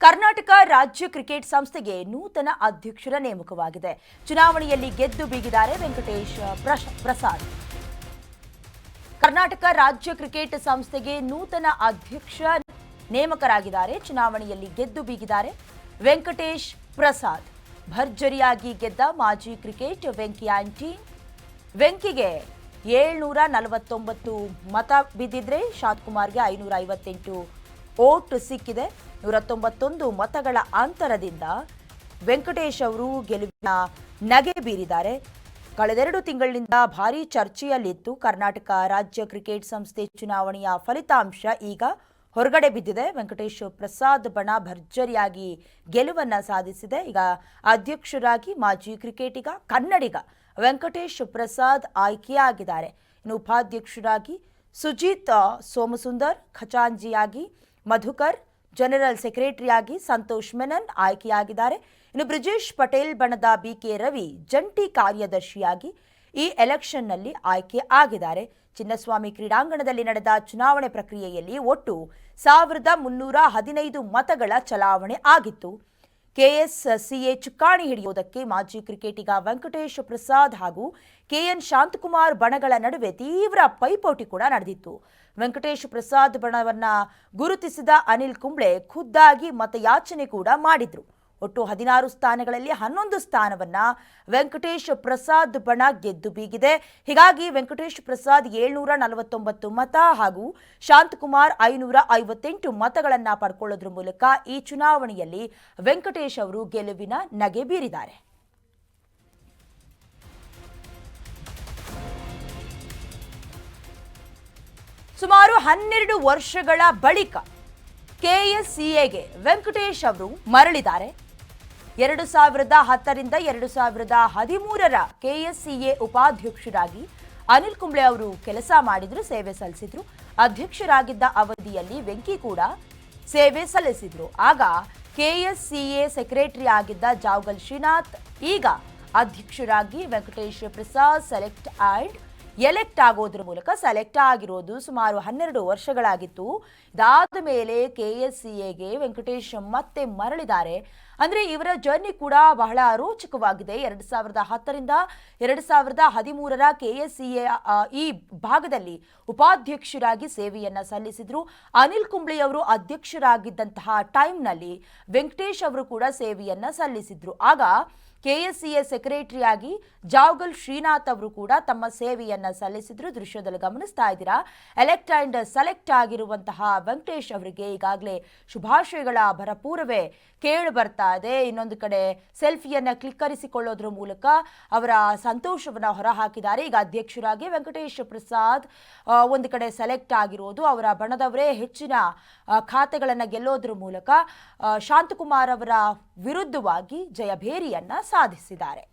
ಕರ್ನಾಟಕ ರಾಜ್ಯ ಕ್ರಿಕೆಟ್ ಸಂಸ್ಥೆಗೆ ನೂತನ ಅಧ್ಯಕ್ಷರ ನೇಮಕವಾಗಿದೆ. ಚುನಾವಣೆಯಲ್ಲಿ ಗೆದ್ದು ಬೀಗಿದ್ದಾರೆ ವೆಂಕಟೇಶ್ ಪ್ರಸಾದ್. ಕರ್ನಾಟಕ ರಾಜ್ಯ ಕ್ರಿಕೆಟ್ ಸಂಸ್ಥೆಗೆ ನೂತನ ಅಧ್ಯಕ್ಷ ನೇಮಕರಾಗಿದ್ದಾರೆ. ಚುನಾವಣೆಯಲ್ಲಿ ಗೆದ್ದು ಬೀಗಿದ್ದಾರೆ ವೆಂಕಟೇಶ್ ಪ್ರಸಾದ್. ಭರ್ಜರಿಯಾಗಿ ಗೆದ್ದ ಮಾಜಿ ಕ್ರಿಕೆಟ್ ವೆಂಕಿ ಆಂಟಿ ವೆಂಕಿಗೆ 749 ಮತ ಬಿದ್ದಿದ್ರೆ ಶಾಂತಕುಮಾರ್ಗೆ 558 ಓಟ್ ಸಿಕ್ಕಿದೆ. 191 ಮತಗಳ ಅಂತರದಿಂದ ವೆಂಕಟೇಶ್ ಅವರು ಗೆಲುವಿನ ನಗೆ ಬೀರಿದ್ದಾರೆ. ಕಳೆದೆರಡು ತಿಂಗಳಿನಿಂದ ಭಾರೀ ಚರ್ಚೆಯಲ್ಲಿತ್ತು. ಕರ್ನಾಟಕ ರಾಜ್ಯ ಕ್ರಿಕೆಟ್ ಸಂಸ್ಥೆ ಚುನಾವಣೆಯ ಫಲಿತಾಂಶ ಈಗ ಹೊರಗಡೆ ಬಿದ್ದಿದೆ. ವೆಂಕಟೇಶ್ ಪ್ರಸಾದ್ ಬಣ ಭರ್ಜರಿಯಾಗಿ ಗೆಲುವನ್ನು ಸಾಧಿಸಿದೆ. ಈಗ ಅಧ್ಯಕ್ಷರಾಗಿ ಮಾಜಿ ಕ್ರಿಕೆಟಿಗ ಕನ್ನಡಿಗ ವೆಂಕಟೇಶ್ ಪ್ರಸಾದ್ ಆಯ್ಕೆಯಾಗಿದ್ದಾರೆ. ಇನ್ನು ಉಪಾಧ್ಯಕ್ಷರಾಗಿ ಸುಜಿತ್ ಸೋಮಸುಂದರ್, ಖಜಾಂಜಿಯಾಗಿ ಮಧುಕರ್, ಜನರಲ್ ಸೆಕ್ರೆಟರಿಯಾಗಿ ಸಂತೋಷ್ ಮೆನನ್ ಆಯ್ಕೆಯಾಗಿದ್ದಾರೆ. ಇನ್ನು ಬ್ರಿಜೇಶ್ ಪಟೇಲ್ ಬಣದ ಬಿಕೆ ರವಿ ಜಂಟಿ ಕಾರ್ಯದರ್ಶಿಯಾಗಿ ಈ ಎಲೆಕ್ಷನ್ನಲ್ಲಿ ಆಯ್ಕೆ ಆಗಿದ್ದಾರೆ. ಚಿನ್ನಸ್ವಾಮಿ ಕ್ರೀಡಾಂಗಣದಲ್ಲಿ ನಡೆದ ಚುನಾವಣೆ ಪ್ರಕ್ರಿಯೆಯಲ್ಲಿ ಒಟ್ಟು 1315 ಮತಗಳ ಚಲಾವಣೆ ಆಗಿತ್ತು. ಕೆಎಸ್ಸಿಎ ಚುಕ್ಕಾಣಿ ಹಿಡಿಯುವುದಕ್ಕೆ ಮಾಜಿ ಕ್ರಿಕೆಟಿಗ ವೆಂಕಟೇಶ್ ಪ್ರಸಾದ್ ಹಾಗೂ ಕೆಎನ್ ಶಾಂತಕುಮಾರ್ ಬಣಗಳ ನಡುವೆ ತೀವ್ರ ಪೈಪೋಟಿ ಕೂಡ ನಡೆದಿತ್ತು. ವೆಂಕಟೇಶ್ ಪ್ರಸಾದ್ ಬಣವನ್ನ ಗುರುತಿಸಿದ ಅನಿಲ್ ಕುಂಬ್ಳೆ ಖುದ್ದಾಗಿ ಮತಯಾಚನೆ ಕೂಡ ಮಾಡಿದ್ರು. ಒಟ್ಟು 16 ಸ್ಥಾನಗಳಲ್ಲಿ 11 ಸ್ಥಾನವನ್ನ ವೆಂಕಟೇಶ್ ಪ್ರಸಾದ್ ಬಣ ಗೆದ್ದು ಬೀಗಿದೆ. ಹೀಗಾಗಿ ವೆಂಕಟೇಶ್ ಪ್ರಸಾದ್ 749 ಮತ ಹಾಗೂ ಶಾಂತಕುಮಾರ್ 558 ಮತಗಳನ್ನ ಪಡ್ಕೊಳ್ಳೋದ್ರ ಮೂಲಕ ಈ ಚುನಾವಣೆಯಲ್ಲಿ ವೆಂಕಟೇಶ್ ಅವರು ಗೆಲುವಿನ ನಗೆ ಬೀರಿದ್ದಾರೆ. ಸುಮಾರು 12 ವರ್ಷಗಳ ಬಳಿಕ ಕೆಎಸ್ಸಿಎಗೆ ವೆಂಕಟೇಶ್ ಅವರು ಮರಳಿದ್ದಾರೆ. 2010ರಿಂದ 2013ರ ಕೆಎಸ್ಸಿಎ ಉಪಾಧ್ಯಕ್ಷರಾಗಿ ಅನಿಲ್ ಕುಂಬ್ಳೆ ಅವರು ಕೆಲಸ ಮಾಡಿದ್ರು, ಸೇವೆ ಸಲ್ಲಿಸಿದ್ರು. ಅಧ್ಯಕ್ಷರಾಗಿದ್ದ ಅವಧಿಯಲ್ಲಿ ವೆಂಕಿ ಕೂಡ ಸೇವೆ ಸಲ್ಲಿಸಿದ್ರು. ಆಗ ಕೆಎಸ್ಸಿಎ ಸೆಕ್ರೆಟರಿ ಆಗಿದ್ದ ಜಾವಗಲ್ ಶ್ರೀನಾಥ್ ಈಗ ಅಧ್ಯಕ್ಷರಾಗಿ ವೆಂಕಟೇಶ್ ಪ್ರಸಾದ್ ಎಲೆಕ್ಟ್ ಆಗೋದ್ರ ಮೂಲಕ ಸೆಲೆಕ್ಟ್ ಆಗಿರೋದು ಸುಮಾರು 12 ವರ್ಷಗಳಾಗಿತ್ತು. ಇದಾದ ಮೇಲೆ ಕೆಎಸ್ಸಿಎಗೆ ವೆಂಕಟೇಶ್ ಮತ್ತೆ ಮರಳಿದ್ದಾರೆ. ಅಂದ್ರೆ ಇವರ ಜರ್ನಿ ಕೂಡ ಬಹಳ ರೋಚಕವಾಗಿದೆ. 2010ರಿಂದ 2013ರ ಕೆಎಸ್ಸಿಎ ಈ ಭಾಗದಲ್ಲಿ ಉಪಾಧ್ಯಕ್ಷರಾಗಿ ಸೇವೆಯನ್ನ ಸಲ್ಲಿಸಿದ್ರು. ಅನಿಲ್ ಕುಂಬ್ಳೆ ಅವರು ಅಧ್ಯಕ್ಷರಾಗಿದ್ದಂತಹ ಟೈಮ್ನಲ್ಲಿ ವೆಂಕಟೇಶ್ ಅವರು ಕೂಡ ಸೇವೆಯನ್ನ ಸಲ್ಲಿಸಿದ್ರು. ಆಗ ಕೆಎಸ್ಸಿಎ ಸೆಕ್ರೆಟರಿಯಾಗಿ ಜಾವಗಲ್ ಶ್ರೀನಾಥ್ ಅವರು ಕೂಡ ತಮ್ಮ ಸೇವೆಯನ್ನ ಸಲ್ಲಿಸಿದ್ರು. ದೃಶ್ಯದಲ್ಲಿ ಗಮನಿಸ್ತಾ ಇದ್ದೀರಾ. ಎಲೆಕ್ಟ್ ಅಂಡ್ ಸೆಲೆಕ್ಟ್ ಆಗಿರುವಂತಹ ವೆಂಕಟೇಶ್ ಅವರಿಗೆ ಈಗಾಗಲೇ ಶುಭಾಶಯಗಳ ಭರಪೂರವೇ ಕೇಳಿ ಬರ್ತಾ ಇದೆ. ಇನ್ನೊಂದು ಕಡೆ ಸೆಲ್ಫಿಯನ್ನ ಕ್ಲಿಕ್ಕರಿಸಿಕೊಳ್ಳೋದ್ರ ಮೂಲಕ ಅವರ ಸಂತೋಷವನ್ನ ಹೊರಹಾಕಿದ್ದಾರೆ. ಈಗ ಅಧ್ಯಕ್ಷರಾಗಿ ವೆಂಕಟೇಶ್ ಪ್ರಸಾದ್ ಒಂದು ಕಡೆ ಸೆಲೆಕ್ಟ್ ಆಗಿರೋದು, ಅವರ ಬಣದವರೇ ಹೆಚ್ಚಿನ ಖಾತೆಗಳನ್ನು ಗೆಲ್ಲೋದ್ರ ಮೂಲಕ ಶಾಂತಕುಮಾರ್ ಅವರ ವಿರುದ್ಧವಾಗಿ ಜಯಭೇರಿಯನ್ನ ಸಾಧಿಸಿದ್ದಾರೆ.